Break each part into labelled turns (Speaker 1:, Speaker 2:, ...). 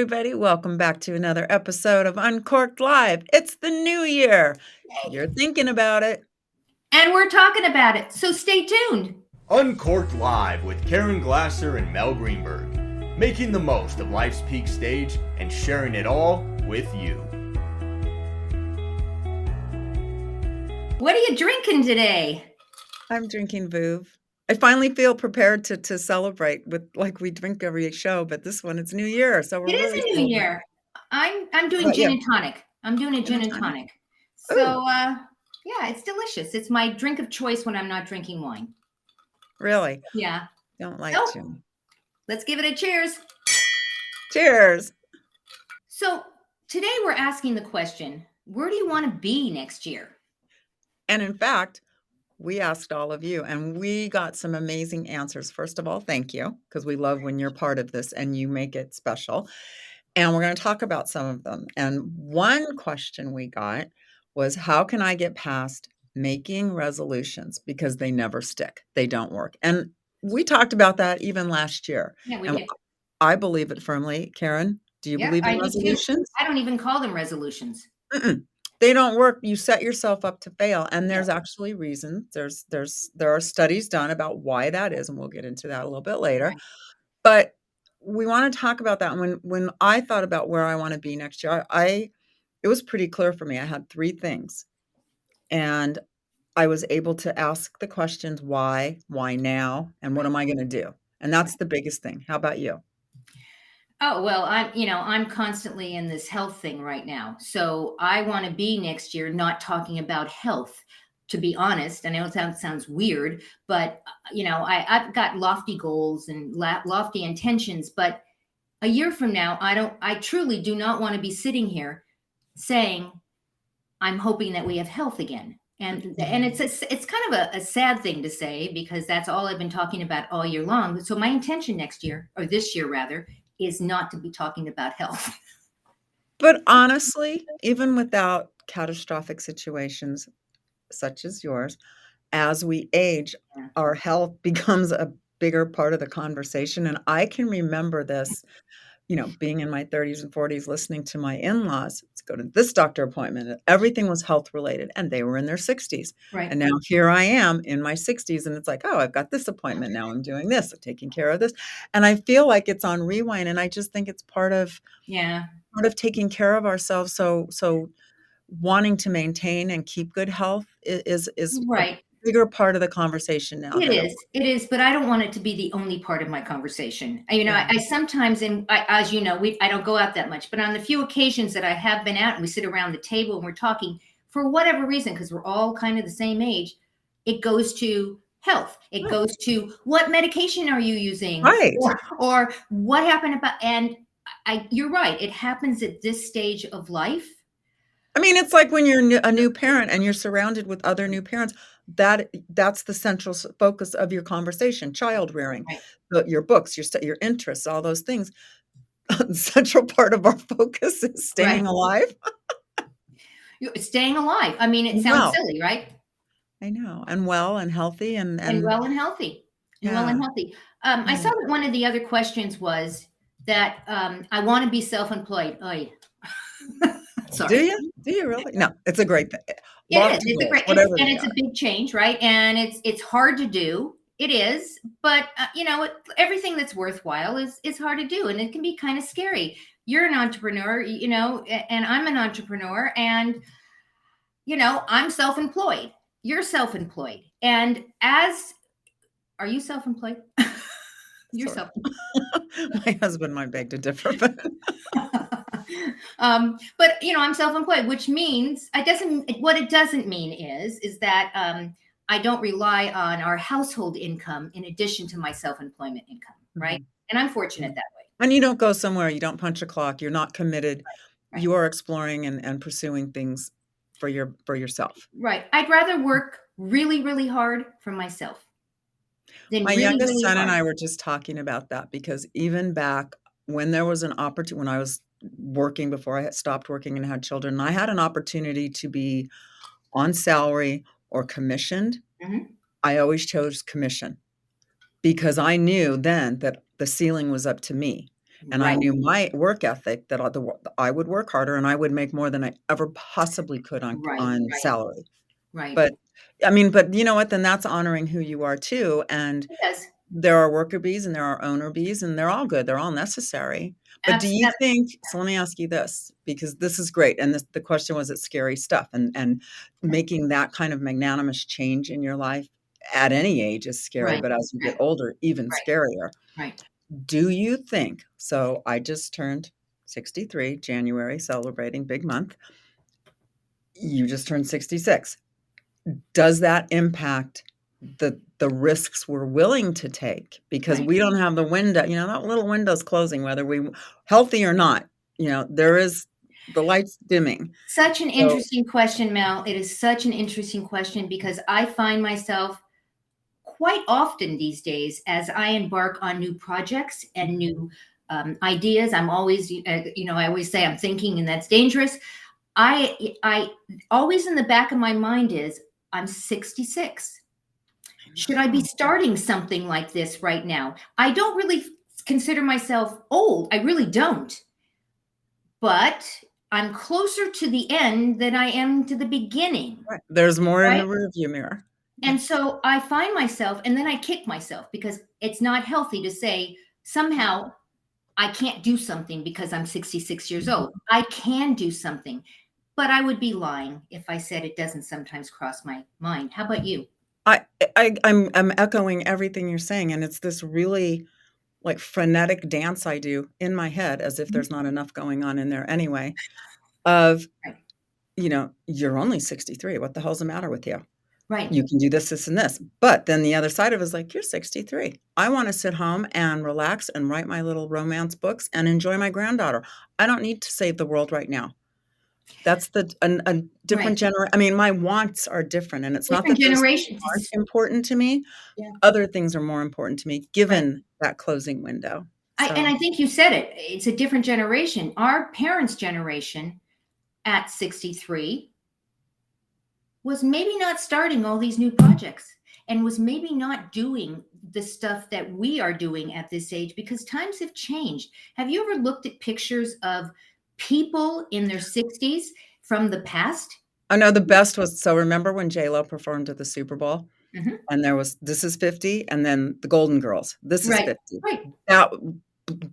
Speaker 1: everybody. Welcome back to another episode of Uncorked Live. It's the new year. You're thinking about it.
Speaker 2: And we're talking about it, so stay tuned.
Speaker 3: Uncorked Live with Caren and Mel Greenberg, making the most of life's peak stage and sharing it all with you.
Speaker 2: What are you drinking today?
Speaker 1: I'm drinking Vouv. I finally feel prepared to celebrate with like we drink every show, but this one it's New Year, so
Speaker 2: It is a new year. I'm doing gin and tonic. I'm doing a gin and tonic. So yeah, it's delicious. It's my drink of choice when I'm not drinking wine.
Speaker 1: Really?
Speaker 2: Yeah.
Speaker 1: Don't like gin.
Speaker 2: Let's give it a cheers.
Speaker 1: Cheers.
Speaker 2: So today we're asking the question, where do you want to be next year?
Speaker 1: And in fact, we asked all of you and we got some amazing answers. First of all, thank you, because we love when you're part of this and you make it special. And we're going to talk about some of them. And one question we got was, how can I get past making resolutions because they never stick? They don't work. And we talked about that even last year.
Speaker 2: Yeah, we
Speaker 1: and
Speaker 2: did.
Speaker 1: I believe it firmly. Caren, do you believe in resolutions?
Speaker 2: I don't even call them resolutions.
Speaker 1: They don't work. You set yourself up to fail. And there's actually reasons. There are studies done about why that is, and we'll get into that a little bit later. Right. But we want to talk about that. When I thought about where I want to be next year, it was pretty clear for me. I had 3 things. And I was able to ask the questions, why now, and what am I going to do? And that's the biggest thing. How about you?
Speaker 2: Oh, well, I'm constantly in this health thing right now. So I want to be next year not talking about health, to be honest. I know it sounds weird, but I've got lofty goals and lofty intentions, but a year from now, I truly do not want to be sitting here saying, I'm hoping that we have health again. And it's kind of a sad thing to say, because that's all I've been talking about all year long. So my intention next year, or this year rather, is not to be talking about health.
Speaker 1: But honestly, even without catastrophic situations such as yours, as we age, our health becomes a bigger part of the conversation. And I can remember this, being in my 30s and 40s, listening to my in-laws, let's go to this doctor appointment. Everything was health related, and they were in their 60s.
Speaker 2: Right.
Speaker 1: And now here I am in my 60s, and it's like, oh, I've got this appointment. Now I'm doing this, I'm taking care of this. And I feel like it's on rewind. And I just think it's part of taking care of ourselves. So wanting to maintain and keep good health is
Speaker 2: right.
Speaker 1: a bigger part of the conversation now.
Speaker 2: It is, but I don't want it to be the only part of my conversation. I sometimes, as you know, I don't go out that much, but on the few occasions that I have been out and we sit around the table and we're talking, for whatever reason, because we're all kind of the same age, it goes to health. It goes to, what medication are you using?
Speaker 1: Right.
Speaker 2: Or what happened about, and you're right. It happens at this stage of life.
Speaker 1: I mean, it's like when you're a new parent and you're surrounded with other new parents, that's the central focus of your conversation, child rearing, your books, your interests, all those things. The central part of our focus is staying alive.
Speaker 2: Staying alive. I mean, it sounds silly, right?
Speaker 1: I know. And well and healthy and
Speaker 2: well and healthy. And well and healthy. I saw that one of the other questions was that I want to be self-employed. Sorry.
Speaker 1: Do you really? No, it's a great thing.
Speaker 2: It's a great, and it's a big change, right? And it's hard to do. It is, but everything that's worthwhile is hard to do, and it can be kind of scary. You're an entrepreneur, and I'm an entrepreneur, and I'm self-employed. You're self-employed, and are you self-employed? You're self-employed.
Speaker 1: My husband might beg to differ, but.
Speaker 2: But I'm self-employed, which means what it doesn't mean is that I don't rely on our household income in addition to my self-employment income, right? And I'm fortunate that way.
Speaker 1: And you don't go somewhere, you don't punch a clock, you're not committed. Right. You are exploring and pursuing things for yourself.
Speaker 2: Right. I'd rather work really, really hard for myself.
Speaker 1: My youngest son and I were just talking about that, because even back when there was an opportunity, when I was working before I had stopped working and had children, and I had an opportunity to be on salary or commissioned, I always chose commission, because I knew then that the ceiling was up to me. and I
Speaker 2: Right,
Speaker 1: knew my work ethic that I would work harder and I would make more than I ever possibly could
Speaker 2: right,
Speaker 1: on
Speaker 2: right,
Speaker 1: salary.
Speaker 2: right.
Speaker 1: But, I mean, but you know what? Then that's honoring who you are too, and
Speaker 2: Yes,
Speaker 1: there are worker bees and there are owner bees, and they're all good, they're all necessary. But do you
Speaker 2: absolutely.
Speaker 1: think so let me ask you this, because this is great, and the question was, it's scary stuff, and making that kind of magnanimous change in your life at any age is scary,
Speaker 2: Right,
Speaker 1: but as you get
Speaker 2: right,
Speaker 1: older, even
Speaker 2: right,
Speaker 1: scarier.
Speaker 2: right.
Speaker 1: Do you think so I just turned 63, January, celebrating big month. You just turned 66. Does that impact the risks we're willing to take? Because
Speaker 2: Right.
Speaker 1: we don't have the window, that little window's closing whether we healthy or not, there is the lights dimming.
Speaker 2: Such an
Speaker 1: So
Speaker 2: interesting question, Mel. It is such an interesting question because I find myself quite often these days as I embark on new projects and
Speaker 1: mhm,
Speaker 2: new ideas. I'm always, I always say I'm thinking, and that's dangerous. I always in the back of my mind is I'm 66.
Speaker 1: I
Speaker 2: Should I be
Speaker 1: know.
Speaker 2: starting something like this right now? I don't really consider myself old. I really don't. But I'm closer to the end than I am to the beginning,
Speaker 1: Right. There's more in the
Speaker 2: right?
Speaker 1: rearview mirror.
Speaker 2: And
Speaker 1: Yes.
Speaker 2: so I find myself, and then I kick myself because it's not healthy to say somehow I can't do something because I'm 66 years old.
Speaker 1: Mhm.
Speaker 2: I can do something, but I would be lying if I said it doesn't sometimes cross my mind. How about you?
Speaker 1: I I'm echoing everything you're saying, and it's this really, like, frenetic dance I do in my head as if
Speaker 2: Mhm.
Speaker 1: there's not enough going on in there anyway, of,
Speaker 2: Right,
Speaker 1: "You're only 63, what the hell's the matter with you?
Speaker 2: right,
Speaker 1: You can do this and this." But then the other side of it is like, "You're 63. I wanna sit home and relax and write my little romance books and enjoy my granddaughter. I don't need to save the world right now." That's the an a
Speaker 2: right.
Speaker 1: different I mean, my wants are different, and it's not
Speaker 2: Different
Speaker 1: that those things
Speaker 2: generations.
Speaker 1: aren't important to me.
Speaker 2: Yeah,
Speaker 1: Other things are more important to me
Speaker 2: right.
Speaker 1: given that closing window.
Speaker 2: And
Speaker 1: So
Speaker 2: I think you said it. It's a different generation. Our parents' generation at 63 was maybe not starting all these new projects and was maybe not doing the stuff that we are doing at this age because times have changed. Have you ever looked at pictures of people in their 60s from the past?
Speaker 1: I know the best was so remember when J Lo performed at the Super Bowl,
Speaker 2: Mhm.
Speaker 1: and there was "This is 50," and then the Golden Girls, "This is
Speaker 2: Right,
Speaker 1: 50."
Speaker 2: right.
Speaker 1: That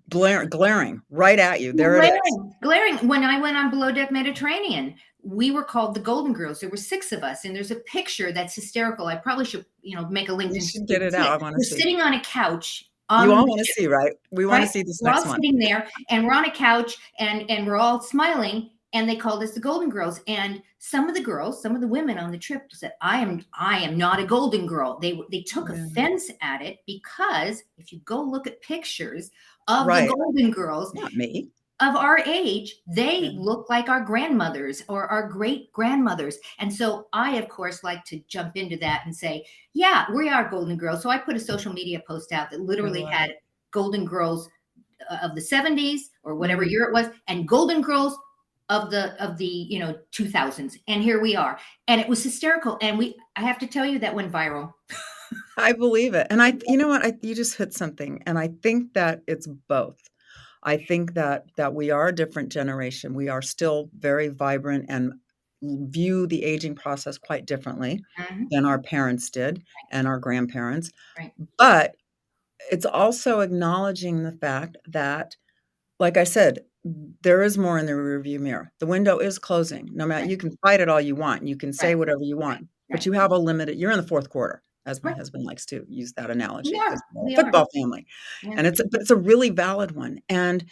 Speaker 1: glaring right at you, there it is.
Speaker 2: Glaring, glaring. When I went on Below Deck Mediterranean, we were called the Golden Girls. There were six of us, and there's a picture that's hysterical. I probably should, make a
Speaker 1: You
Speaker 2: LinkedIn so
Speaker 1: should
Speaker 2: you
Speaker 1: get
Speaker 2: can
Speaker 1: it
Speaker 2: see
Speaker 1: out,
Speaker 2: it.
Speaker 1: I wanna
Speaker 2: We're
Speaker 1: see.
Speaker 2: sitting on a couch
Speaker 1: You
Speaker 2: on
Speaker 1: all
Speaker 2: the
Speaker 1: wanna
Speaker 2: ship,
Speaker 1: see, right? We wanna
Speaker 2: right?
Speaker 1: see this
Speaker 2: We're all
Speaker 1: next one.
Speaker 2: sitting there, and we're on a couch, and we're all smiling. And they called us the Golden Girls. And some of the girls, some of the women on the trip said, "I am not a Golden Girl." They took
Speaker 1: Yeah.
Speaker 2: offense at it because if you go look at pictures of the
Speaker 1: Right.
Speaker 2: Golden Girls,
Speaker 1: Not me.
Speaker 2: of our age,
Speaker 1: Yeah.
Speaker 2: they look like our grandmothers or our great grandmothers. And so I, of course, like to jump into that and say, yeah, we are Golden Girls. So I put a social media post out that
Speaker 1: I
Speaker 2: literally
Speaker 1: love
Speaker 2: had
Speaker 1: it.
Speaker 2: Golden Girls of the 70s or whatever
Speaker 1: Mhm.
Speaker 2: year it was, and Golden Girls of the 2000s. And here we are. And it was hysterical. And I have to tell you that went viral.
Speaker 1: I believe it, and you know what? You just hit something, and I think that it's both. I think that we are a different generation. We are still very vibrant and view the aging process quite differently
Speaker 2: Mhm.
Speaker 1: than our parents did and our grandparents.
Speaker 2: Right,
Speaker 1: But it's also acknowledging the fact that, like I said, there is more in the rearview mirror. The window is closing. No matter
Speaker 2: right,
Speaker 1: you can fight it all you want. You can
Speaker 2: right,
Speaker 1: say whatever you
Speaker 2: right,
Speaker 1: want, but
Speaker 2: right,
Speaker 1: you have a limited you're in the 4th quarter, as my
Speaker 2: right.
Speaker 1: husband likes to use that
Speaker 2: We
Speaker 1: analogy because
Speaker 2: are.
Speaker 1: we're a
Speaker 2: We are.
Speaker 1: football family,
Speaker 2: Yeah.
Speaker 1: and it's a really valid one, and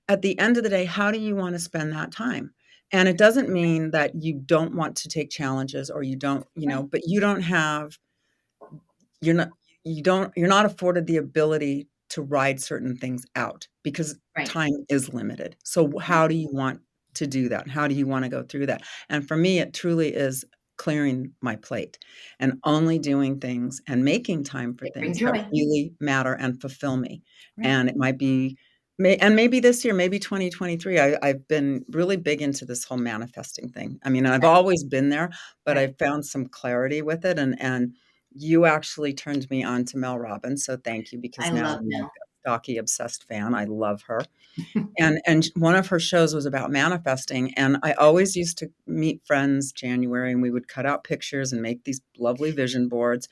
Speaker 1: at the end of the day, how do you wanna spend that time? And it doesn't mean that you don't want to take challenges or you don't,
Speaker 2: Right,
Speaker 1: but you don't have you're not you're not afforded the ability to ride certain things out because
Speaker 2: right,
Speaker 1: time is limited. So
Speaker 2: right.
Speaker 1: how do you want to do that? How do you wanna go through that? And for me, it truly is clearing my plate and only doing things and making time for
Speaker 2: They bring
Speaker 1: things that
Speaker 2: joy.
Speaker 1: really matter and fulfill me.
Speaker 2: Right,
Speaker 1: And it might be maybe this year, maybe 2023, I've been really big into this whole manifesting thing. I mean, I've
Speaker 2: right,
Speaker 1: always been there, but
Speaker 2: right.
Speaker 1: I found some clarity with it, and you actually turned me on to Mel Robbins, so thank you
Speaker 2: I
Speaker 1: because now
Speaker 2: love
Speaker 1: I'm like,
Speaker 2: Mel.
Speaker 1: docu-obsessed fan. I love her. And one of her shows was about manifesting, and I always used to meet friends January, and we would cut out pictures and make these lovely vision boards.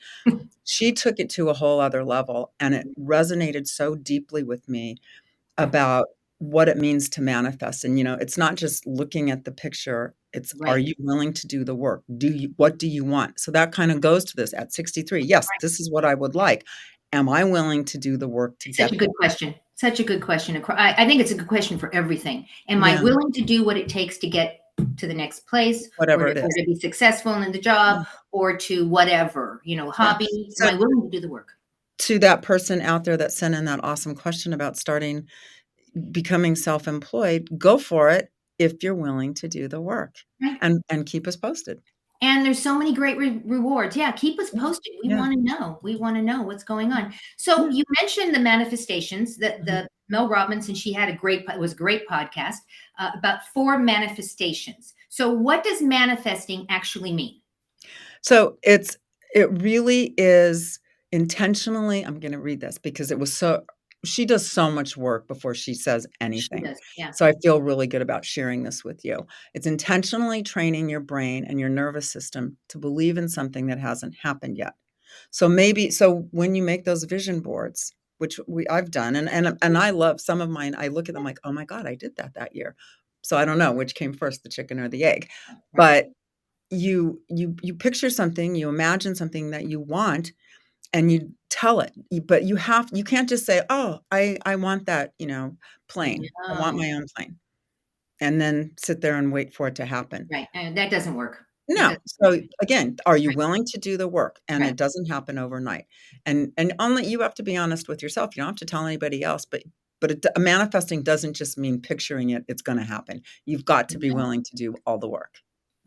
Speaker 1: She took it to a whole other level, and it resonated so deeply with me about what it means to manifest. And, it's not just looking at the picture, it's, are
Speaker 2: Right.
Speaker 1: you willing to do the work? What do you want? So that kind of goes to this at 63. Yes, this is what I would like. Am I willing to do the work to
Speaker 2: Such
Speaker 1: get
Speaker 2: a
Speaker 1: there?
Speaker 2: good question. Such a good question. I think it's a good question for everything. Am I
Speaker 1: Yeah,
Speaker 2: willing to do what it takes to get to the next place, or
Speaker 1: whatever
Speaker 2: to,
Speaker 1: it
Speaker 2: or
Speaker 1: is.
Speaker 2: to be successful in the job,
Speaker 1: Yeah,
Speaker 2: or to whatever,
Speaker 1: yeah.
Speaker 2: hobby? Am
Speaker 1: So
Speaker 2: I willing to do the work?
Speaker 1: to that person out there that sent in that awesome question about becoming self-employed, go for it if you're willing to do the work,
Speaker 2: Right.
Speaker 1: and keep us posted.
Speaker 2: And there's so many great rewards. Yeah, keep us
Speaker 1: Yeah,
Speaker 2: posted. We
Speaker 1: yeah,
Speaker 2: want to know. We want to know what's going
Speaker 1: yeah,
Speaker 2: on. So
Speaker 1: yeah.
Speaker 2: you mentioned the manifestations that
Speaker 1: Mhm.
Speaker 2: the Mel Robbins, and she had it was a great podcast about 4 manifestations. So what does manifesting actually mean?
Speaker 1: So it really is intentionally. I'm gonna read this because she does so much work before she says
Speaker 2: She
Speaker 1: anything.
Speaker 2: does. Yeah.
Speaker 1: So I feel really good about sharing this with you. It's intentionally training your brain and your nervous system to believe in something that hasn't happened yet. So when you make those vision boards, which I've done, and I love some of mine, I look at them like, "Oh my god, I did that year." So I don't know which came first, the chicken or the egg.
Speaker 2: Right.
Speaker 1: But you picture something, you imagine something that you want, and you tell it. But you can't just say, "Oh, I want that, plane. I want
Speaker 2: No.
Speaker 1: my own plane," and then sit there and wait for it to happen.
Speaker 2: Right. That doesn't work. It
Speaker 1: No.
Speaker 2: doesn't work.
Speaker 1: So, again, are you
Speaker 2: Right.
Speaker 1: willing to do the work? And
Speaker 2: Right.
Speaker 1: it doesn't happen overnight. And only you have to be honest with yourself. You don't have to tell anybody else, but manifesting doesn't just mean picturing it, it's gonna happen. You've got to be willing to do all the work.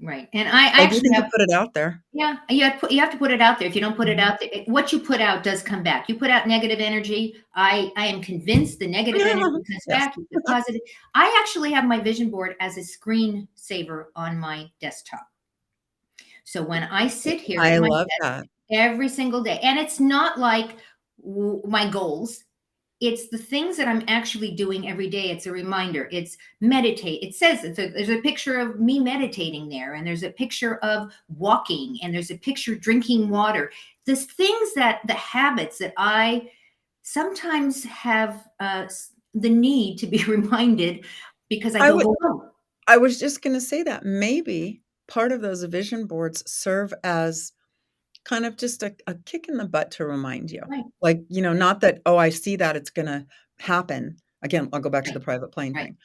Speaker 2: Right. And I
Speaker 1: I do
Speaker 2: actually
Speaker 1: think you
Speaker 2: have.
Speaker 1: put it out there.
Speaker 2: Yeah, you have to put it out there. If you don't put it
Speaker 1: Mhm.
Speaker 2: out there, what you put out does come back. You put out negative energy. I am convinced the negative energy comes
Speaker 1: Yes.
Speaker 2: back. You put positive. I actually have my vision board as a screensaver on my desktop. So when I sit here
Speaker 1: I
Speaker 2: at my
Speaker 1: love
Speaker 2: desk
Speaker 1: that.
Speaker 2: every single day, and it's not like my goals, it's the things that I'm actually doing every day. It's a reminder. It's meditate. It says there's a picture of me meditating there, and there's a picture of walking, and there's a picture drinking water. There's things the habits that I sometimes have the need to be reminded because I
Speaker 1: I
Speaker 2: don't
Speaker 1: would
Speaker 2: go home.
Speaker 1: I was just gonna say that maybe part of those vision boards serve as kind of just a kick in the butt to remind you.
Speaker 2: Right,
Speaker 1: Like, not that, "Oh, I see that it's gonna happen." Again, I'll go back to
Speaker 2: right,
Speaker 1: the private plane
Speaker 2: right,
Speaker 1: thing.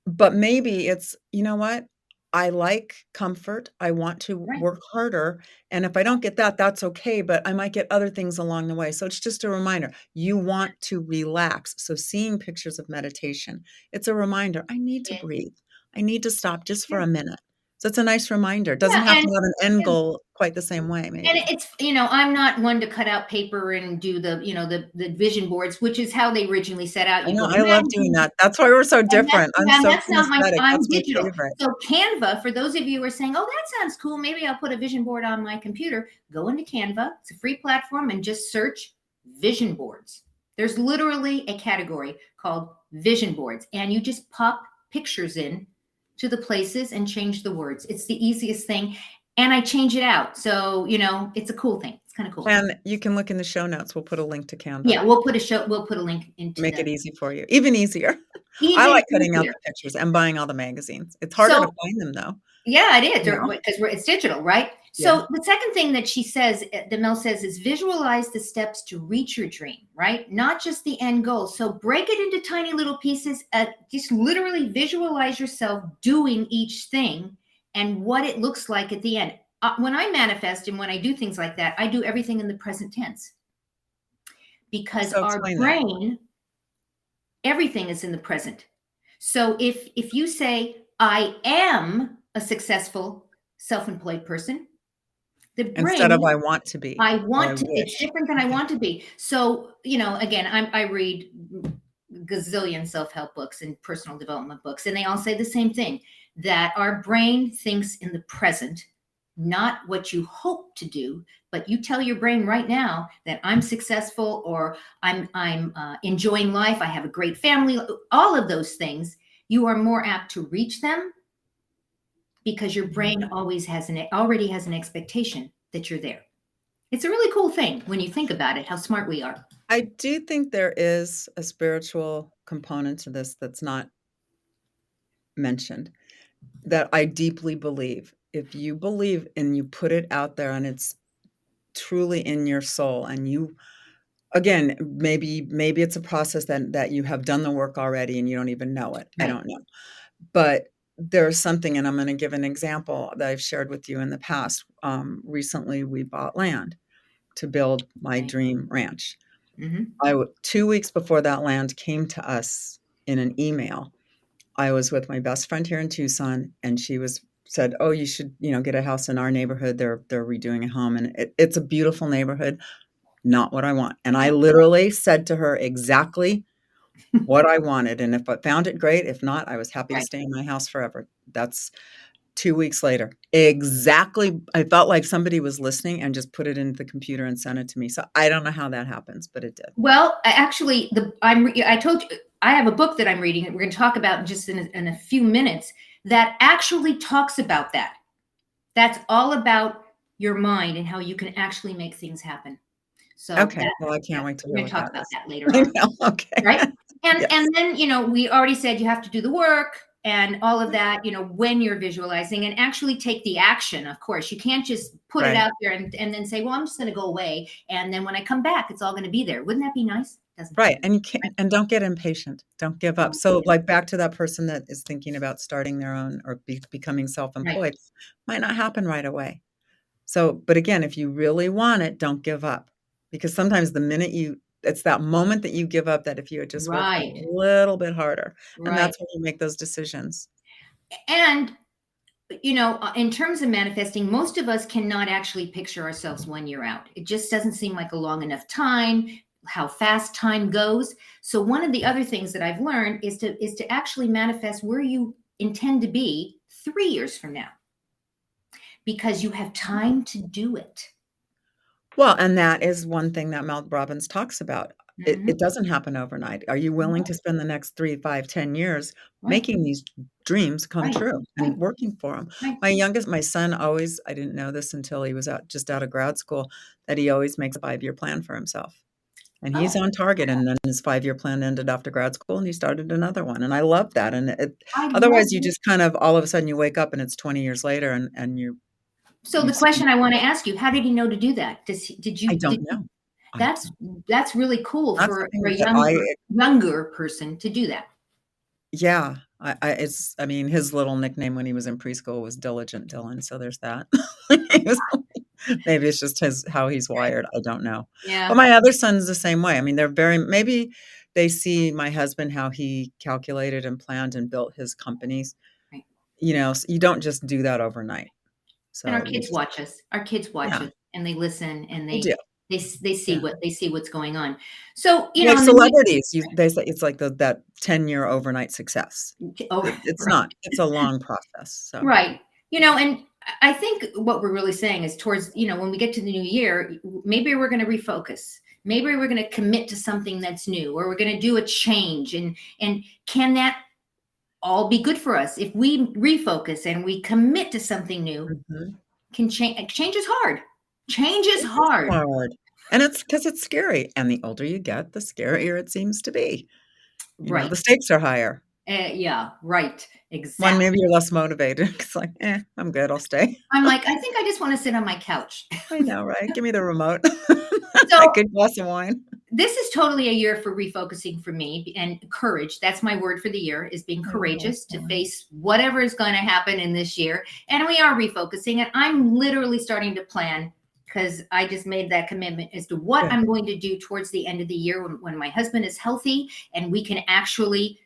Speaker 1: But maybe it's, "You know what? I like comfort. I want to
Speaker 2: right.
Speaker 1: work harder, and if I don't get that, that's okay, but I might get other things along the way." So it's just a reminder. You want to relax. So seeing pictures of meditation, it's a reminder, "I need to
Speaker 2: It,
Speaker 1: breathe. I need to stop just for
Speaker 2: yeah,
Speaker 1: a minute." So it's a nice reminder. It
Speaker 2: yeah,
Speaker 1: doesn't have
Speaker 2: and
Speaker 1: to have an end
Speaker 2: yeah.
Speaker 1: goal quite the same way,
Speaker 2: And
Speaker 1: maybe.
Speaker 2: it's, I'm not one to cut out paper and do the vision boards, which is how they originally set out.
Speaker 1: I
Speaker 2: You
Speaker 1: know,
Speaker 2: go to
Speaker 1: I love doing
Speaker 2: magazines,
Speaker 1: that. That's why we're so
Speaker 2: and
Speaker 1: different. I'm so
Speaker 2: that's not my.
Speaker 1: kinesthetic.
Speaker 2: I'm
Speaker 1: That's my
Speaker 2: digital.
Speaker 1: favorite.
Speaker 2: So Canva, for those of you who are saying, "Oh, that sounds cool. Maybe I'll put a vision board on my computer." Go into Canva. It's a free platform, and just search vision boards. There's literally a category called vision boards, and you just pop pictures in to the places and change the words. It's the easiest thing, and I change it out. So it's a cool thing. It's kind of cool.
Speaker 1: And you can look in the show notes. We'll put a link to Canva.
Speaker 2: Yeah, we'll put a link into
Speaker 1: Make
Speaker 2: the
Speaker 1: it easy for you, even easier. I
Speaker 2: even
Speaker 1: like cutting out
Speaker 2: easier.
Speaker 1: the pictures and buying all the magazines. It's harder to
Speaker 2: So
Speaker 1: find them though,
Speaker 2: yeah, it is
Speaker 1: you know?
Speaker 2: because it's digital, right?
Speaker 1: Yeah.
Speaker 2: So the second thing that she says, that Mel says, is visualize the steps to reach your dream, right? Not just the end goal. So break it into tiny little pieces. Just literally visualize yourself doing each thing and what it looks like at the end. When I manifest and when I do things like that, I do everything in the present tense because
Speaker 1: So
Speaker 2: our
Speaker 1: explain that.
Speaker 2: brain, everything is in the present. So if you say, I am a successful self-employed person, the
Speaker 1: Instead of
Speaker 2: brain,
Speaker 1: "I want to be,"
Speaker 2: I
Speaker 1: or "I
Speaker 2: want to, it's
Speaker 1: wish."
Speaker 2: different than I
Speaker 1: Okay.
Speaker 2: want to be. So, again, I read gazillion self-help books and personal development books, and they all say the same thing, that our brain thinks in the present not what you hope to do, but you tell your brain right now that I'm successful, or I'm enjoying life, I have a great family, all of those things, you are more apt to reach them because your brain already has an expectation that you're there. It's a really cool thing when you think about it, how smart we are.
Speaker 1: I do think there is a spiritual component to this that's not mentioned, that I deeply believe. If you believe and you put it out there and it's truly in your soul, and you, again, maybe it's a process that you have done the work already and you don't even know it. I
Speaker 2: Right.
Speaker 1: don't know. But there's something, and I'm gonna give an example that I've shared with you in the past. Recently, we bought land to build my
Speaker 2: Right.
Speaker 1: dream ranch.
Speaker 2: Mm-hmm.
Speaker 1: 2 weeks before that land came to us in an email, I was with my best friend here in Tucson, and she said, "Oh, you should, get a house in our neighborhood. They're redoing a home, and it's a beautiful neighborhood. Not what I want." And I literally said to her exactly what I wanted, and if I found it, great. If not, I was happy to
Speaker 2: Right.
Speaker 1: stay in my house forever. That's 2 weeks later. Exactly. I felt like somebody was listening and just put it into the computer and sent it to me. So I don't know how that happens, but it did.
Speaker 2: Well, actually, I told you I have a book that I'm reading that we're going to talk about just in a few minutes that actually talks about that. That's all about your mind and how you can actually make things happen. So
Speaker 1: Okay. Well, I
Speaker 2: yeah,
Speaker 1: can't wait to
Speaker 2: we're
Speaker 1: hear
Speaker 2: going to
Speaker 1: what
Speaker 2: talk
Speaker 1: that
Speaker 2: about
Speaker 1: is.
Speaker 2: that later
Speaker 1: I
Speaker 2: on,
Speaker 1: know. Okay.
Speaker 2: right? And
Speaker 1: Yes.
Speaker 2: then we already said you have to do the work and all of that, when you're visualizing, and actually take the action. Of course, you can't just put it
Speaker 1: Right.
Speaker 2: out there and then say, well, I'm just going to go away, and then when I come back it's all going to be there. Wouldn't that be nice? Doesn't
Speaker 1: Right.
Speaker 2: happen.
Speaker 1: And you can't, and don't get impatient. Don't give up. So, like, back to that person that is thinking about starting their own or becoming
Speaker 2: Right.
Speaker 1: self-employed, might not happen right away. So, but again, if you really want it, don't give up, because sometimes it's that moment that you give up, that if you had just worked a
Speaker 2: Right.
Speaker 1: little bit harder, and
Speaker 2: Right.
Speaker 1: that's when you make those decisions.
Speaker 2: And in terms of manifesting, most of us cannot actually picture ourselves 1 year out. It just doesn't seem like a long enough time, how fast time goes. So one of the other things that I've learned is to actually manifest where you intend to be 3 years from now, because you have time to do it.
Speaker 1: Well, and that is one thing that Mel Robbins talks about. It
Speaker 2: Hmm.
Speaker 1: doesn't happen overnight. Are you willing to spend the next 3, 5, 10 years
Speaker 2: Right.
Speaker 1: making these dreams come
Speaker 2: Right.
Speaker 1: true
Speaker 2: Right.
Speaker 1: and working for them?
Speaker 2: Right.
Speaker 1: My son always, I didn't know this until he was just out of grad school, that he always makes a 5-year plan for himself. And he's
Speaker 2: Oh,
Speaker 1: on target, and then his 5-year plan ended after grad school, and he started another one, and I love that, and
Speaker 2: I love
Speaker 1: otherwise, you just kind of all of a sudden, you wake up and it's 20 years later, and
Speaker 2: So
Speaker 1: you
Speaker 2: the
Speaker 1: see.
Speaker 2: question I want to ask you, how did he know to do that? Did
Speaker 1: I
Speaker 2: you,
Speaker 1: don't know. I
Speaker 2: that's really cool
Speaker 1: That's
Speaker 2: for a
Speaker 1: something that I
Speaker 2: younger person to do that.
Speaker 1: Yeah, I mean, his little nickname when he was in preschool was Diligent Dylan, so there's that. He was Maybe it's just how he's
Speaker 2: Right.
Speaker 1: wired, I don't know. But
Speaker 2: Yeah.
Speaker 1: my other son's the same way. I mean, maybe they see my husband, how he calculated and planned and built his companies.
Speaker 2: Right.
Speaker 1: You don't just do that overnight.
Speaker 2: And our
Speaker 1: So you
Speaker 2: kids
Speaker 1: just
Speaker 2: watch us. Our kids watch
Speaker 1: Yeah,
Speaker 2: us, and they listen, and
Speaker 1: they do.
Speaker 2: they see
Speaker 1: Yeah.
Speaker 2: what's going on. So
Speaker 1: Like
Speaker 2: in the
Speaker 1: celebrities, they say it's like that 10-year overnight success.
Speaker 2: oh,
Speaker 1: It's
Speaker 2: right.
Speaker 1: not. It's a long process, so
Speaker 2: Right. And I think what we're really saying is towards, when we get to the new year, maybe we're going to refocus. Maybe we're going to commit to something that's new, or we're going to do a change. And can that all be good for us if we refocus and we commit to something new?
Speaker 1: Mhm.
Speaker 2: Can change is hard. Change is
Speaker 1: It is
Speaker 2: hard.
Speaker 1: hard, and it's because it's scary, and the older you get, the scarier it seems to be.
Speaker 2: Right.
Speaker 1: The stakes are higher.
Speaker 2: Yeah, right.
Speaker 1: When maybe
Speaker 2: Exactly.
Speaker 1: you're less motivated, it's like, I'm good, I'll stay."
Speaker 2: I'm like, I think I just want to sit on my couch.
Speaker 1: I know, right? Give me the remote. A
Speaker 2: So
Speaker 1: good glass of wine.
Speaker 2: this is totally a year for refocusing for me, and courage. That's my word for the year, is being
Speaker 1: I love a glass
Speaker 2: courageous
Speaker 1: of
Speaker 2: to
Speaker 1: wine.
Speaker 2: face whatever is going to happen in this year. And we are refocusing, and I'm literally starting to plan, because I just made that commitment as to what
Speaker 1: Good.
Speaker 2: I'm going to do towards the end of the year, when my husband is healthy and we can actually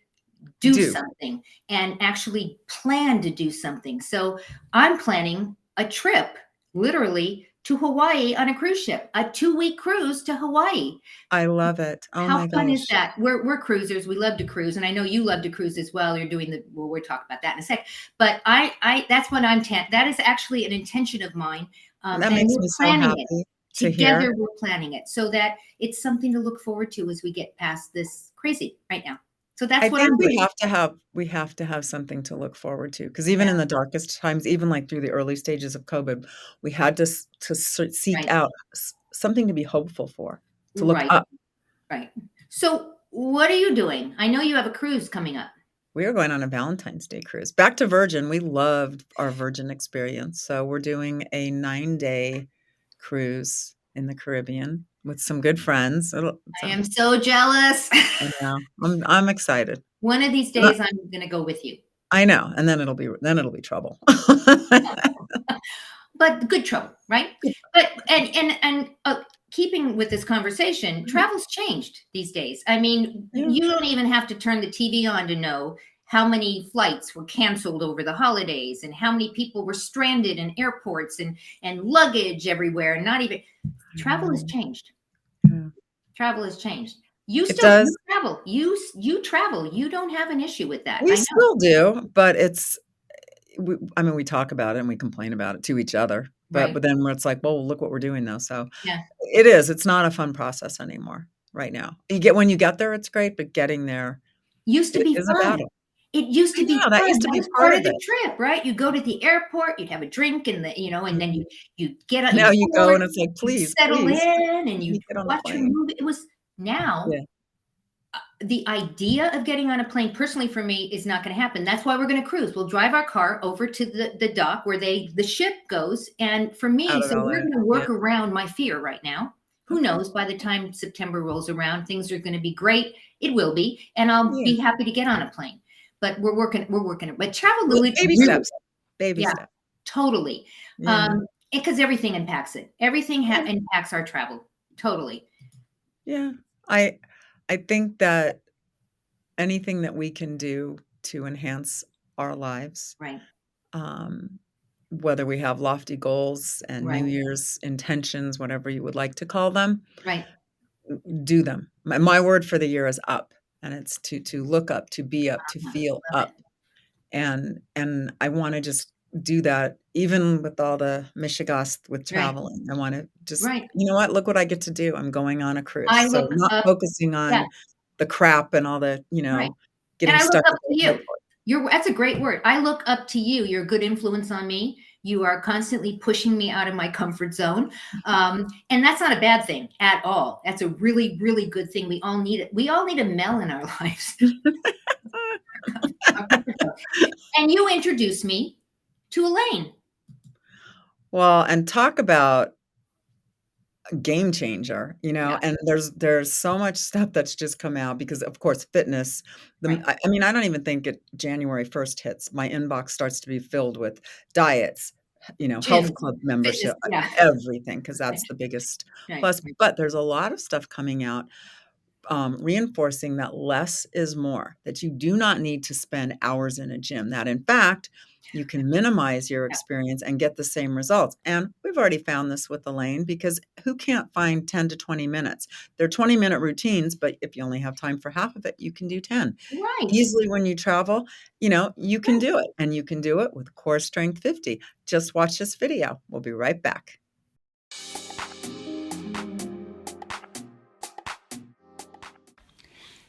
Speaker 2: do
Speaker 1: Do.
Speaker 2: something and actually plan to do something. So I'm planning a trip, literally to Hawaii on a cruise ship, a 2-week cruise to Hawaii.
Speaker 1: I love it. Oh
Speaker 2: How
Speaker 1: my
Speaker 2: fun is
Speaker 1: gosh.
Speaker 2: that? We're cruisers. We love to cruise, and I know you love to cruise as well. You're doing the well. We'll talk about that in a sec. But I that's what that is actually an intention of mine,
Speaker 1: That
Speaker 2: and
Speaker 1: makes
Speaker 2: we're
Speaker 1: me so
Speaker 2: planning it
Speaker 1: happy to hear.
Speaker 2: together. We're planning it so that it's something to look forward to as we get past this crazy right now. So
Speaker 1: I
Speaker 2: that's what
Speaker 1: think
Speaker 2: I'm doing.
Speaker 1: we have to have something to look forward to, because even
Speaker 2: Yeah,
Speaker 1: in the darkest times, even like through the early stages of COVID, we had to seek
Speaker 2: right,
Speaker 1: out something to be hopeful for, to look
Speaker 2: right,
Speaker 1: up.
Speaker 2: right. So what are you doing? I know you have a cruise coming up.
Speaker 1: We are going on a Valentine's Day cruise. Back to Virgin. We loved our Virgin experience. So we're doing a 9-day cruise in the Caribbean with some good friends.
Speaker 2: I am so jealous.
Speaker 1: I know. I'm excited.
Speaker 2: One of these days, I'm going to go with you.
Speaker 1: I know, and then it'll be trouble.
Speaker 2: But good trouble, right? But keeping with this conversation, travel's changed these days. I mean,
Speaker 1: Yeah,
Speaker 2: you don't even have to turn the TV on to know how many flights were canceled over the holidays and how many people were stranded in airports and luggage everywhere. And not even
Speaker 1: I
Speaker 2: travel has
Speaker 1: know.
Speaker 2: changed.
Speaker 1: Yeah.
Speaker 2: Travel has changed. You
Speaker 1: It
Speaker 2: still you
Speaker 1: does.
Speaker 2: travel. You travel. You don't have an issue with that.
Speaker 1: We
Speaker 2: I know.
Speaker 1: still do, but I mean, we talk about it and we complain about it to each other, but
Speaker 2: Right.
Speaker 1: then where it's like, "Well, look what we're doing though." So,
Speaker 2: Yeah.
Speaker 1: it's not a fun process anymore right now. When you get there, it's great, but getting there
Speaker 2: Used to be
Speaker 1: is a
Speaker 2: fun.
Speaker 1: battle.
Speaker 2: It used
Speaker 1: I
Speaker 2: to be
Speaker 1: know, that
Speaker 2: fun.
Speaker 1: used to
Speaker 2: That
Speaker 1: be
Speaker 2: was
Speaker 1: part
Speaker 2: part
Speaker 1: of
Speaker 2: of the
Speaker 1: it.
Speaker 2: trip, right? You go to the airport, you'd have a drink and then
Speaker 1: Mhm.
Speaker 2: you get out,
Speaker 1: Now
Speaker 2: you
Speaker 1: you go
Speaker 2: board,
Speaker 1: and it's like,
Speaker 2: you'd
Speaker 1: "Please,
Speaker 2: settle
Speaker 1: please,
Speaker 2: in and
Speaker 1: let me
Speaker 2: you
Speaker 1: get on the
Speaker 2: watch your
Speaker 1: plane."
Speaker 2: movie. It was now
Speaker 1: Yeah.
Speaker 2: the idea of getting on a plane personally for me is not going to happen. That's why we're going to cruise. We'll drive our car over to the dock where the ship goes. And for me,
Speaker 1: Out of
Speaker 2: so we're
Speaker 1: LA.
Speaker 2: going to
Speaker 1: Yeah.
Speaker 2: work around my fear right now. Who
Speaker 1: Okay.
Speaker 2: knows? By the time September rolls around, things are going to be great. It will be, and I'll
Speaker 1: Yeah.
Speaker 2: be happy to get on a plane. But we're working. We're working. But travel
Speaker 1: Well,
Speaker 2: really,
Speaker 1: baby
Speaker 2: really,
Speaker 1: steps. Baby
Speaker 2: yeah,
Speaker 1: steps.
Speaker 2: totally.
Speaker 1: Yeah.
Speaker 2: Because everything impacts it. Everything
Speaker 1: Yeah.
Speaker 2: impacts our travel. Totally.
Speaker 1: Yeah. I I think that anything that we can do to enhance our lives,
Speaker 2: Right.
Speaker 1: um, whether we have lofty goals and New
Speaker 2: Right.
Speaker 1: Year's intentions, whatever you would like to call them,
Speaker 2: Right.
Speaker 1: do them. My word for the year is up, and it's to look up, to be up, to feel
Speaker 2: Love it.
Speaker 1: up, and I wanna just do that even with all the mishigas with
Speaker 2: Right.
Speaker 1: traveling. I wanna just,
Speaker 2: Right.
Speaker 1: "You know what? Look what I get to do. I'm going on a cruise."
Speaker 2: I
Speaker 1: So,
Speaker 2: look
Speaker 1: not
Speaker 2: up.
Speaker 1: focusing
Speaker 2: Yeah.
Speaker 1: on the crap and all the,
Speaker 2: Right. And
Speaker 1: getting
Speaker 2: I look
Speaker 1: stuck
Speaker 2: up
Speaker 1: at
Speaker 2: to
Speaker 1: the
Speaker 2: you.
Speaker 1: airport.
Speaker 2: That's a great word. I look up to you. You're a good influence on me. You are constantly pushing me out of my comfort zone. And that's not a bad thing at all. That's a really, really good thing. We all need it. We all need a Mel in our lives. And you introduced me to Elaine.
Speaker 1: Well, and talk about game changer,
Speaker 2: Yeah.
Speaker 1: and there's so much stuff that's just come out because, of course, fitness,
Speaker 2: Right.
Speaker 1: I mean, I don't even think January 1st hits, my inbox starts to be filled with diets, health
Speaker 2: Gym,
Speaker 1: club
Speaker 2: fitness.
Speaker 1: membership,
Speaker 2: Yeah.
Speaker 1: everything, because
Speaker 2: Right.
Speaker 1: that's the biggest
Speaker 2: Right.
Speaker 1: plus, but there's a lot of stuff coming out, reinforcing that less is more, that you do not need to spend hours in a gym, that in fact, you can minimize your
Speaker 2: Yeah.
Speaker 1: experience and get the same results. And we've already found this with Elaine because who can't find 10 to 20 minutes? They're 20-minute routines, but if you only have time for half of it, you can do 10.
Speaker 2: Right.
Speaker 1: Easily when you travel, you can
Speaker 2: Right.
Speaker 1: do it, and you can do it with Core Strength 50. Just watch this video. We'll be right back.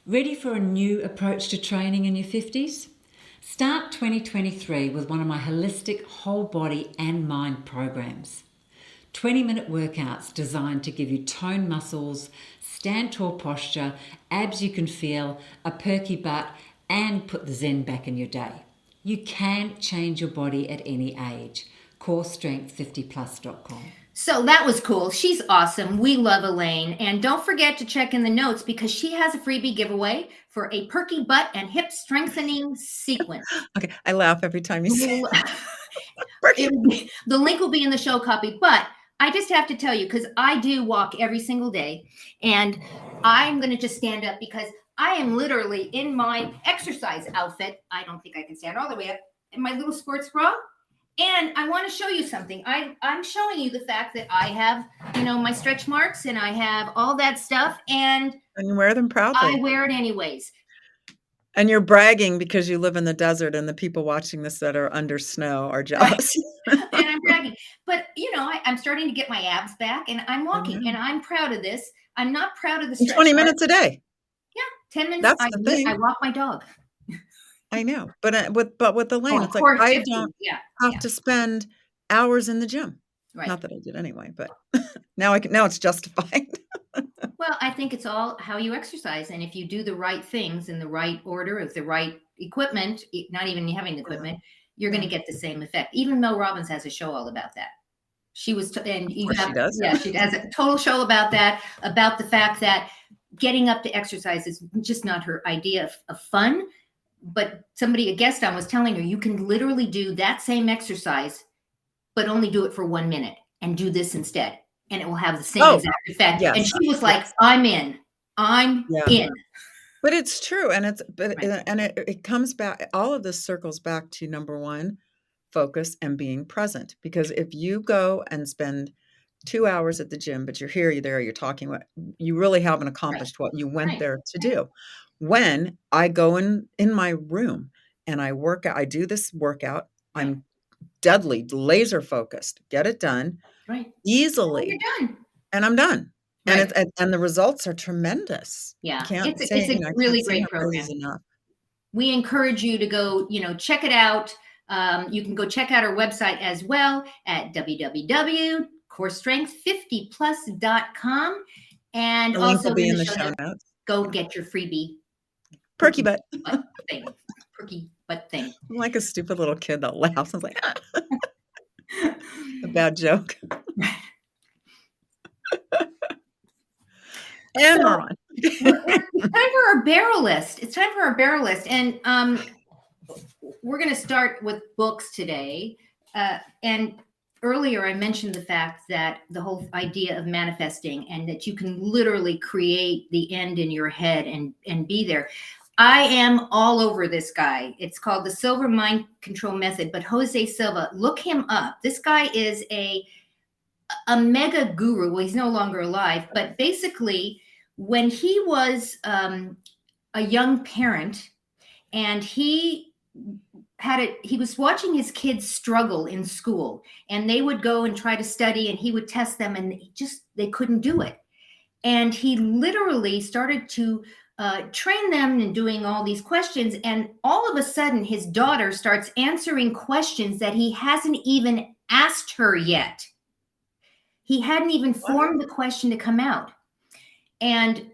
Speaker 4: Ready for a new approach to training in your 50s? Start 2023 with one of my holistic whole body and mind programs. 20-minute workouts designed to give you toned muscles, stand tall posture, abs you can feel, a perky butt, and put the zen back in your day. You can change your body at any age. CoreStrength50plus.com.
Speaker 2: So that was cool. She's awesome. We love Elaine. And don't forget to check in the notes because she has a freebie giveaway for a perky butt and hip strengthening sequence.
Speaker 1: Okay, I laugh every time you say
Speaker 2: Well,
Speaker 1: Berkey.
Speaker 2: the link will be in the show copy, but I just have to tell you because I do walk every single day and I'm going to just stand up because I am literally in my exercise outfit. I don't think I can stand all the way up in my little sports bra. And I want to show you something. I'm showing you the fact that I have, my stretch marks and I have all that stuff, and
Speaker 1: you wear them
Speaker 2: I
Speaker 1: proudly.
Speaker 2: wear it anyways.
Speaker 1: And you're bragging because you live in the desert and the people watching this that are under snow are
Speaker 2: Right.
Speaker 1: jealous.
Speaker 2: And I'm bragging. But, I'm starting to get my abs back, and I'm walking, and I'm proud of this. I'm not proud of the
Speaker 1: In
Speaker 2: stretch
Speaker 1: 20
Speaker 2: marks.
Speaker 1: minutes a day.
Speaker 2: Yeah, 10 minutes.
Speaker 1: That's the thing.
Speaker 2: I walk my dog.
Speaker 1: I know. But with the lane,
Speaker 2: Oh,
Speaker 1: it's
Speaker 2: of
Speaker 1: like
Speaker 2: course,
Speaker 1: I
Speaker 2: 50.
Speaker 1: don't
Speaker 2: Yeah,
Speaker 1: have to spend hours in the gym.
Speaker 2: right.
Speaker 1: Not that I did anyway, but now it's justified.
Speaker 2: Well, I think it's all how you exercise. And if you do the right things in the right order, with the right equipment, not even having the equipment, you're going to get the same effect. Even Mel Robbins has a show all about that. She was, and you
Speaker 1: Of course
Speaker 2: have,
Speaker 1: she does.
Speaker 2: yeah, she has a total show about that, about the fact that getting up to exercise is just not her idea of fun. But a guest on was telling her, you can literally do that same exercise, but only do it for 1 minute and do this instead. And it will have the same exact effect.
Speaker 1: Yes.
Speaker 2: And she was like, I'm in.
Speaker 1: Yeah. But it's true. And it comes back, all of this circles back to number one, focus and being present. Because if you go and spend 2 hours at the gym, but you're here, you're there, you're talking, you really haven't accomplished what you went there to do. When I go in my room and I work out, I do this workout, I'm deadly laser focused, get it done easily, and I'm done.
Speaker 2: Right.
Speaker 1: And the results are tremendous.
Speaker 2: Yeah,
Speaker 1: Can't
Speaker 2: it's
Speaker 1: say,
Speaker 2: a really
Speaker 1: can't sing
Speaker 2: great
Speaker 1: our
Speaker 2: program.
Speaker 1: praises enough.
Speaker 2: We encourage you to go, check it out. You can go check out our website as well at www.corestrength50plus.com. And
Speaker 1: The link
Speaker 2: also
Speaker 1: will be
Speaker 2: in
Speaker 1: in
Speaker 2: the
Speaker 1: the
Speaker 2: show
Speaker 1: show
Speaker 2: notes,
Speaker 1: notes.
Speaker 2: go get your freebie
Speaker 1: Perky butt.
Speaker 2: thing. Perky butt thing.
Speaker 1: I'm like a stupid little kid that laughs. I was like, a bad joke. And we're on.
Speaker 2: It's time for our barrel list. And we're going to start with books today. And earlier I mentioned the fact that the whole idea of manifesting, and that you can literally create the end in your head and be there. I am all over this guy. It's called the Silver Mind Control Method, but Jose Silva, look him up. This guy is a mega guru. Well, he's no longer alive, but basically when he was a young parent, and he was watching his kids struggle in school, and they would go and try to study, and he would test them, and they couldn't do it. And he literally started to train them and doing all these questions. And all of a sudden, his daughter starts answering questions that he hasn't even asked her yet. He hadn't even formed the question to come out. And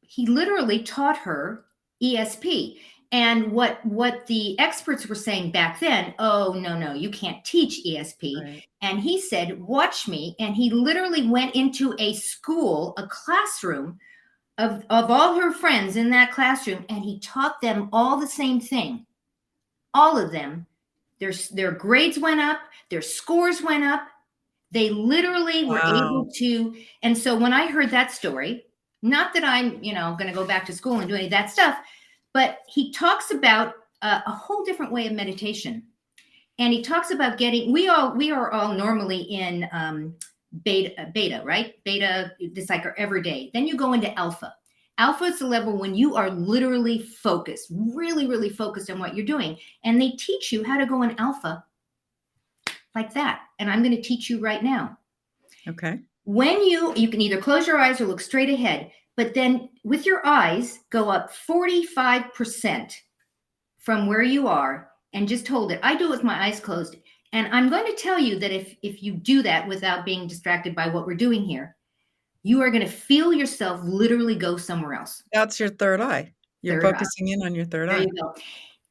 Speaker 2: he literally taught her ESP. And what the experts were saying back then, oh, no, you can't teach ESP. Right. And he said, watch me. And he literally went into a school, a classroom of all her friends in that classroom, and he taught them all the same thing. All of them. Their grades went up, their scores went up. They literally were able to. And so when I heard that story, not that I'm, going to go back to school and do any of that stuff, but he talks about a whole different way of meditation. And he talks about we are all normally in beta, right? Beta, it's like our everyday. Then you go into alpha. Alpha is the level when you are literally focused, really, really focused on what you're doing. And they teach you how to go in alpha like that. And I'm going to teach you right now.
Speaker 1: Okay.
Speaker 2: When you can either close your eyes or look straight ahead, but then with your eyes, go up 45% from where you are and just hold it. I do it with my eyes closed. And I'm going to tell you that if you do that without being distracted by what we're doing here, you are going to feel yourself literally go somewhere else.
Speaker 1: That's your third eye. You're focusing in on your third eye.
Speaker 2: There you go.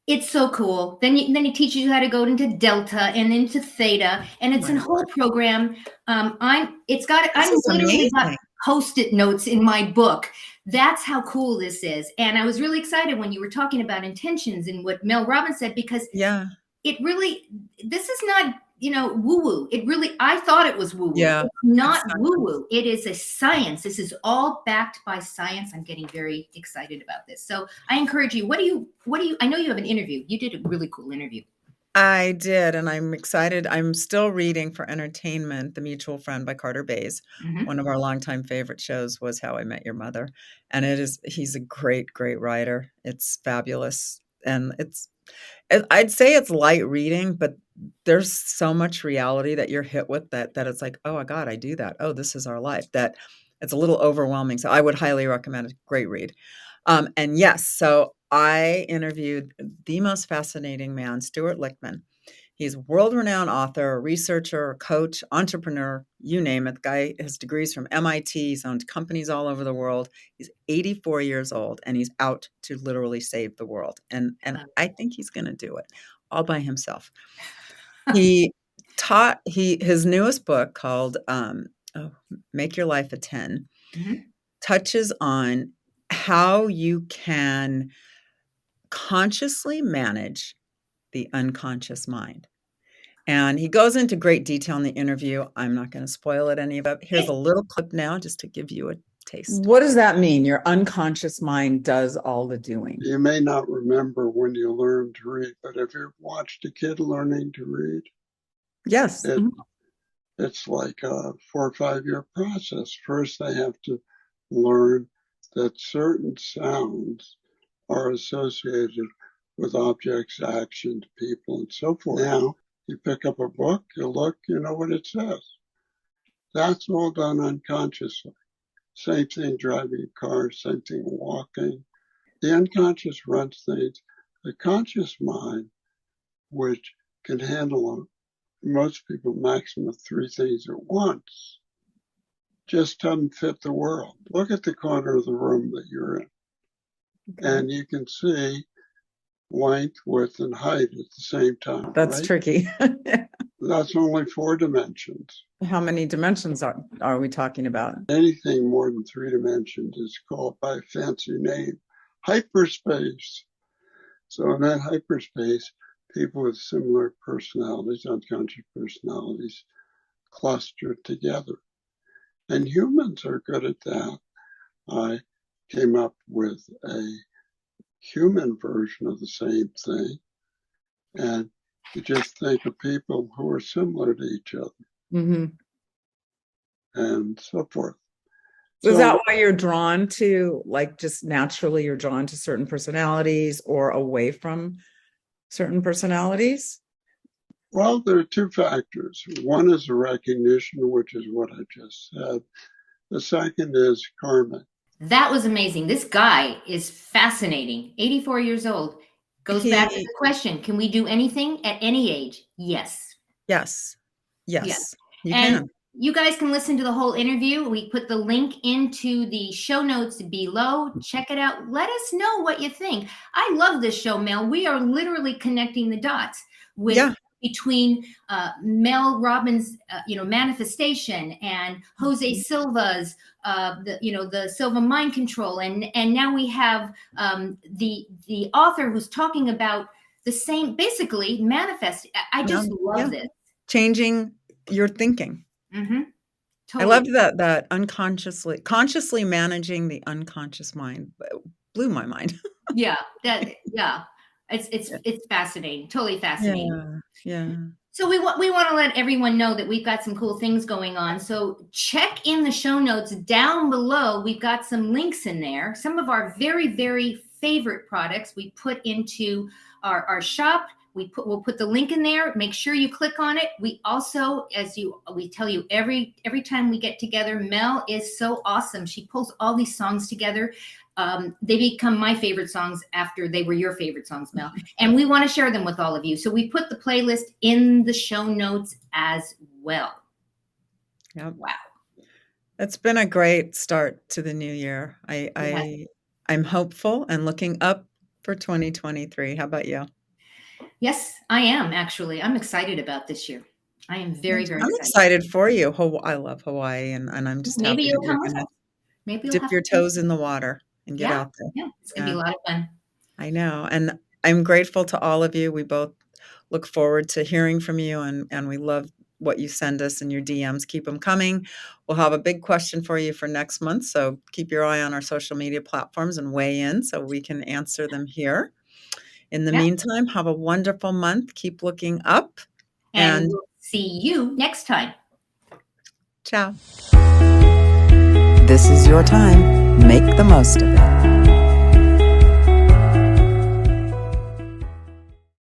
Speaker 2: It's so cool. Then he teaches you how to go into delta and into theta, and it's a whole program. I'm literally got Post-it notes in my book. That's how cool this is. And I was really excited when you were talking about intentions and what Mel Robbins said, because this is not, woo-woo. I thought it was woo-woo.
Speaker 1: Yeah,
Speaker 2: it's not woo-woo. It is a science. This is all backed by science. I'm getting very excited about this. So I encourage you, I know you have an interview. You did a really cool interview.
Speaker 1: I did, and I'm excited. I'm still reading for entertainment, The Mutual Friend by Carter Bays.
Speaker 2: Hmm.
Speaker 1: One of our longtime favorite shows was How I Met Your Mother, and he's a great, great writer. It's fabulous, and I'd say it's light reading, but there's so much reality that you're hit with that it's like, "Oh my god, I do that. Oh, this is our life." That it's a little overwhelming, so I would highly recommend it. Great read. And yes, so I interviewed the most fascinating man, Stuart Lichtman. He's a world-renowned author, researcher, coach, entrepreneur, you name it. The guy has degrees from MIT. He's owned companies all over the world. He's 84 years old, and he's out to literally save the world. And I think he's gonna do it all by himself. He his newest book called, oh, Make Your Life a 10
Speaker 2: Hmm.
Speaker 1: touches on how you can consciously manage the unconscious mind. And he goes into great detail in the interview. I'm not going to spoil it any of it. Here's a little clip now just to give you a taste. What does that mean? Your unconscious mind does all the doing.
Speaker 5: You may not remember when you learned to read, but if you've watched a kid learning to read,
Speaker 1: Yes.
Speaker 5: it's like a 4 or 5 year process. First, they have to learn that certain sounds are associated with objects, actions, people, and so forth. Now, you pick up a book, you look, you know what it says. That's all done unconsciously. Same thing driving a car, same thing walking. The unconscious runs things. The conscious mind, which can handle most people maximum of 3 things at once, just doesn't fit the world. Look at the corner of the room that you're in, and you can see length, width, and height at the same time.
Speaker 1: That's
Speaker 5: right?
Speaker 1: tricky.
Speaker 5: That's only 4 dimensions.
Speaker 1: How many dimensions are we talking about?
Speaker 5: Anything more than 3 dimensions is called by a fancy name hyperspace. So in that hyperspace, people with similar personalities, unconscious personalities, cluster together. And humans are good at that. I came up with a human version of the same thing. And you just think of people who are similar to each other
Speaker 1: Mm-hmm.
Speaker 5: and so forth.
Speaker 1: Is
Speaker 5: So,
Speaker 1: that why you're drawn to, like, just naturally you're drawn to certain personalities or away from certain personalities?
Speaker 5: well, there are 2 factors. One is a recognition, which is what I just said. The second is karma.
Speaker 2: That was amazing. This guy is fascinating. 84 years old. Goes back to the question, can we do anything at any age? Yes.
Speaker 1: Yes.
Speaker 2: Yes.
Speaker 1: Yes. You
Speaker 2: And
Speaker 1: can.
Speaker 2: you guys can listen to the whole interview. We put the link into the show notes below. Check it out. Let us know what you think. I love this show, Mel. We are literally connecting the dots with
Speaker 1: Yeah.
Speaker 2: between Mel Robbins, manifestation, and Jose Silva's, the Silva mind control, and now we have the author who's talking about the same, basically manifest. I just love this.
Speaker 1: Changing your thinking.
Speaker 2: Mm-hmm.
Speaker 1: I
Speaker 2: Totally.
Speaker 1: love that consciously managing the unconscious mind. Blew my mind.
Speaker 2: Yeah, it's fascinating, totally fascinating.
Speaker 1: Yeah.
Speaker 2: So we want to let everyone know that we've got some cool things going on. So check in the show notes down below. We've got some links in there. Some of our very, very favorite products we put into our shop. We'll put the link in there. Make sure you click on it. We also, we tell you every time we get together, Mel is so awesome. She pulls all these songs together. They become my favorite songs after they were your favorite songs, Mel. And we want to share them with all of you. So we put the playlist in the show notes as well.
Speaker 1: Yep.
Speaker 2: Wow.
Speaker 1: It's been a great start to the new year. I'm hopeful and looking up for 2023. How about you?
Speaker 2: Yes, I am actually. I'm excited about this year. I am very, very
Speaker 1: I'm excited for you. I love Hawaii, and I'm just
Speaker 2: Maybe
Speaker 1: happy
Speaker 2: you'll
Speaker 1: that you're
Speaker 2: come with
Speaker 1: going
Speaker 2: us. Maybe
Speaker 1: to
Speaker 2: you'll
Speaker 1: dip
Speaker 2: have
Speaker 1: your
Speaker 2: to
Speaker 1: toes in the water and get out there.
Speaker 2: Yeah, it's gonna be a lot of fun.
Speaker 1: I know. And I'm grateful to all of you. We both look forward to hearing from you, and we love what you send us in your DMs. Keep them coming. We'll have a big question for you for next month. So keep your eye on our social media platforms and weigh in so we can answer them here. In the
Speaker 2: Yeah.
Speaker 1: meantime, have a wonderful month. Keep looking up.
Speaker 2: And
Speaker 1: And
Speaker 2: we'll see you next time.
Speaker 1: ciao. This is your time. Make the most of it.